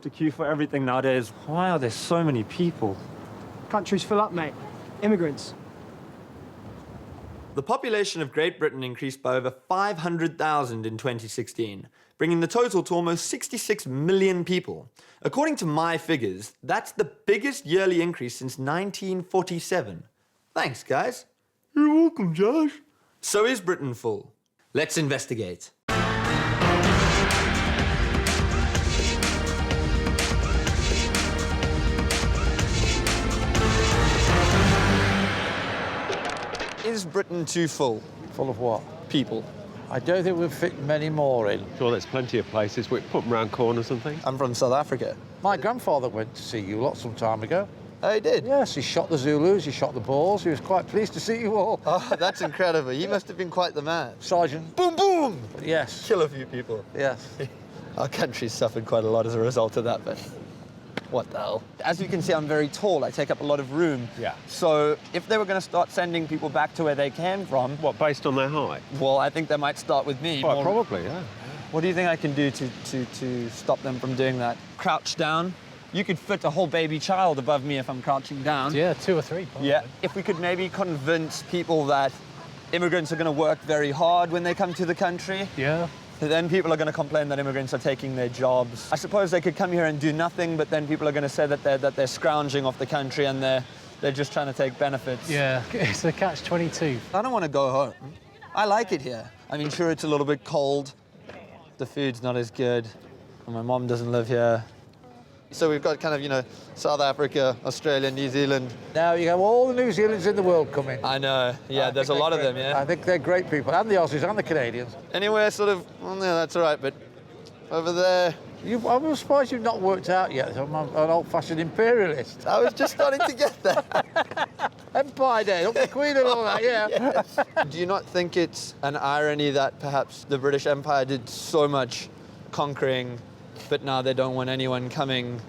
to queue for everything nowadays. Why are there so many people? Countries fill up, mate. Immigrants. The population of Great Britain increased by over 500,000 in 2016, bringing the total to almost 66 million people. According to my figures, that's the biggest yearly increase since 1947. Thanks, guys. You're welcome, Josh. So is Britain full? Let's investigate. Is Britain too full? Full of what? People. I don't think we'll fit many more in. Sure, there's plenty of places. We put them around corners and things. I'm from South Africa. My grandfather went to see you lot some time ago. Oh, he did? Yes, he shot the Zulus, he shot the Boers. He was quite pleased to see you all. Oh, that's incredible. You must have been quite the man. Sergeant. Boom, boom! Yes. Kill a few people. Yes. Our country's suffered quite a lot as a result of that, but what the hell? As you can see, I'm very tall. I take up a lot of room. Yeah. So if they were going to start sending people back to where they came from... What, based on their height? Well, I think they might start with me. Well, probably, yeah. What do you think I can do to stop them from doing that? Crouch down. You could fit a whole baby child above me if I'm crouching down. Yeah, 2 or 3, probably. Yeah. If we could maybe convince people that immigrants are going to work very hard when they come to the country. Yeah. Then people are going to complain that immigrants are taking their jobs. I suppose they could come here and do nothing, but then people are going to say that they're scrounging off the country and they're just trying to take benefits. Yeah, it's a catch-22. I don't want to go home. I like it here. I mean, sure, it's a little bit cold. The food's not as good. And my mom doesn't live here. So we've got kind of, you know, South Africa, Australia, New Zealand. Now you have all the New Zealanders in the world coming. I know. Yeah, there's a lot of them, yeah. I think they're great people, and the Aussies and the Canadians. Anywhere sort of, well, yeah, that's all right, but over there... I'm surprised you've not worked out yet. I'm an old-fashioned imperialist. I was just starting to get there. Empire Day, up the Queen and all that, yeah. Yes. Do you not think it's an irony that perhaps the British Empire did so much conquering, but now they don't want anyone coming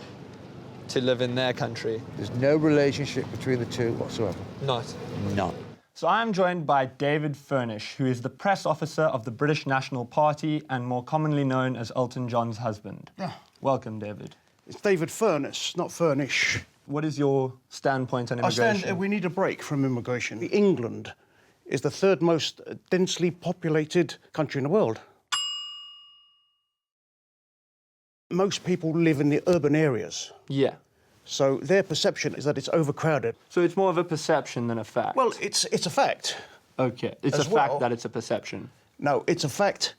to live in their country? There's no relationship between the two whatsoever. Not? None. So I'm joined by David Furnish, who is the press officer of the British National Party and more commonly known as Elton John's husband. Yeah. Welcome, David. It's David Furnish, not Furnish. What is your standpoint on immigration? We need a break from immigration. England is the third most densely populated country in the world. Most people live in the urban areas. Yeah. So their perception is that it's overcrowded. So it's more of a perception than a fact? Well, it's a fact. OK, it's a fact that it's a perception? No, it's a fact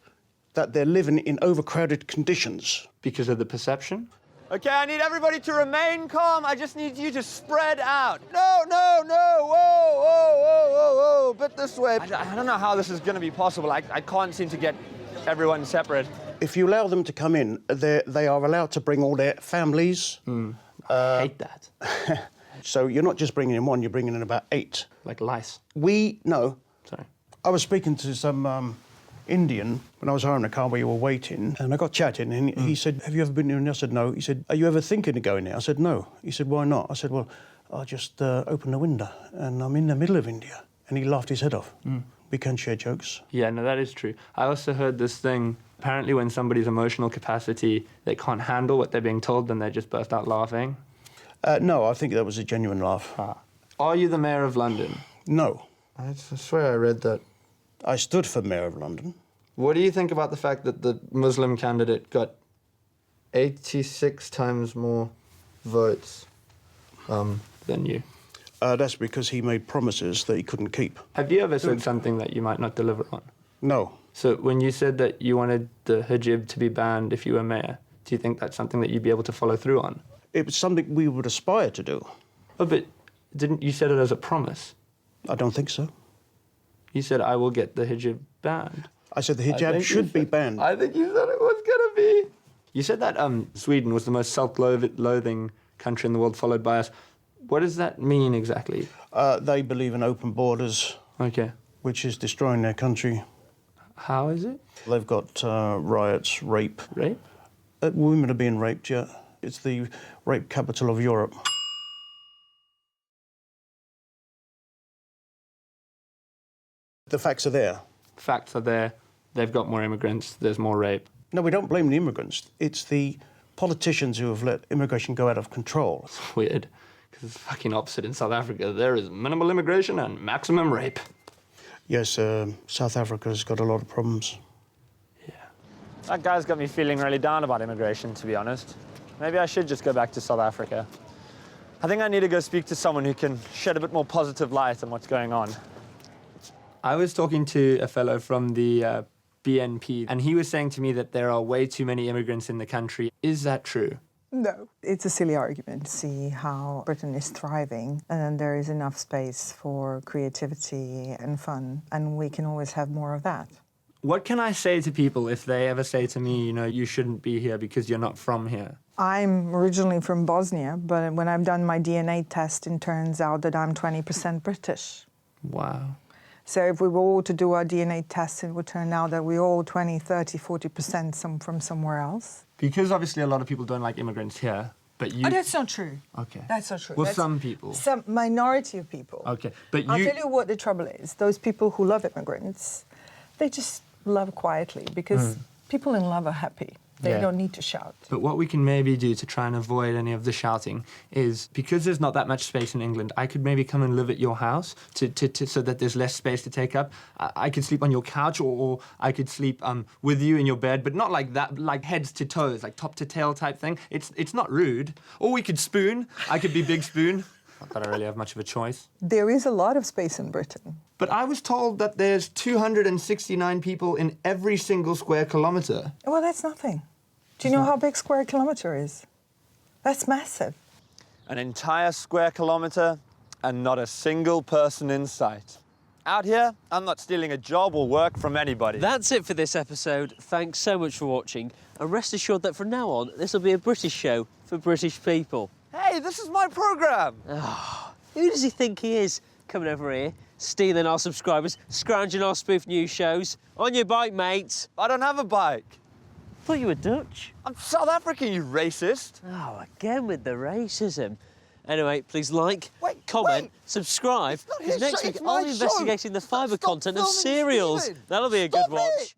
that they're living in overcrowded conditions. Because of the perception? OK, I need everybody to remain calm. I just need you to spread out. No, no, no, whoa, whoa, whoa, whoa, whoa, bit this way. I don't know how this is going to be possible. I can't seem to get everyone separate. If you allow them to come in, they are allowed to bring all their families. I hate that. So you're not just bringing in one, you're bringing in about 8. Like lice? No. Sorry. I was speaking to some Indian when I was hiring a car where you were waiting, and I got chatting, and he said, have you ever been here? And I said, no. He said, are you ever thinking of going there? I said, no. He said, why not? I said, well, I'll just open the window, and I'm in the middle of India. And he laughed his head off. We can share jokes. Yeah, no, that is true. I also heard this thing. Apparently when somebody's emotional capacity, they can't handle what they're being told, then they just burst out laughing. No, I think that was a genuine laugh. Are you the mayor of London? No. I swear I read that. I stood for mayor of London. What do you think about the fact that the Muslim candidate got 86 times more votes Than you? That's because he made promises that he couldn't keep. Have you ever said something that you might not deliver on? No. So when you said that you wanted the hijab to be banned if you were mayor, do you think that's something that you'd be able to follow through on? It was something we would aspire to do. Oh, but didn't you said it as a promise? I don't think so. You said, I will get the hijab banned. I said the hijab should be banned. I think you said it was going to be. You said that Sweden was the most self-loathing country in the world, followed by us. What does that mean exactly? They believe in open borders, Okay. which is destroying their country. How is it? They've got riots, rape. Rape? Women are being raped, yeah. It's the rape capital of Europe. The facts are there. Facts are there. They've got more immigrants. There's more rape. No, we don't blame the immigrants. It's the politicians who have let immigration go out of control. It's weird, because it's fucking opposite in South Africa. There is minimal immigration and maximum rape. Yes, South Africa's got a lot of problems. Yeah. That guy's got me feeling really down about immigration, to be honest. Maybe I should just go back to South Africa. I think I need to go speak to someone who can shed a bit more positive light on what's going on. I was talking to a fellow from the BNP, and he was saying to me that there are way too many immigrants in the country. Is that true? No. It's a silly argument to see how Britain is thriving and there is enough space for creativity and fun, and we can always have more of that. What can I say to people if they ever say to me, you know, you shouldn't be here because you're not from here? I'm originally from Bosnia, but when I've done my DNA test, it turns out that I'm 20% British. Wow. So if we were all to do our DNA tests, it would turn out that we're all 20, 30, 40% from somewhere else. Because obviously a lot of people don't like immigrants here, but you... Oh, that's not true. Okay. That's not true. Well, That's some people. Some minority of people. Okay, but you... I'll tell you what the trouble is. Those people who love immigrants, they just love quietly because people in love are happy. They don't need to shout. But what we can maybe do to try and avoid any of the shouting is, because there's not that much space in England, I could maybe come and live at your house so that there's less space to take up. I could sleep on your couch, or I could sleep with you in your bed, but not like that, like heads to toes, like top to tail type thing. It's not rude. Or we could spoon. I could be Big Spoon. Not that I really have much of a choice. There is a lot of space in Britain. But I was told that there's 269 people in every single square kilometre. Well, that's nothing. Do you know how big square kilometre is? That's massive. An entire square kilometre and not a single person in sight. Out here, I'm not stealing a job or work from anybody. That's it for this episode. Thanks so much for watching. And rest assured that from now on, this will be a British show for British people. Hey, this is my programme! Who does he think he is? Coming over here, stealing our subscribers, scrounging our spoof news shows. On your bike, mate. I don't have a bike. Thought you were Dutch. I'm South African, you racist. Oh, again with the racism. Anyway, please like, comment, subscribe, because next week I'll be investigating the fibre content of cereals. That'll be a good watch.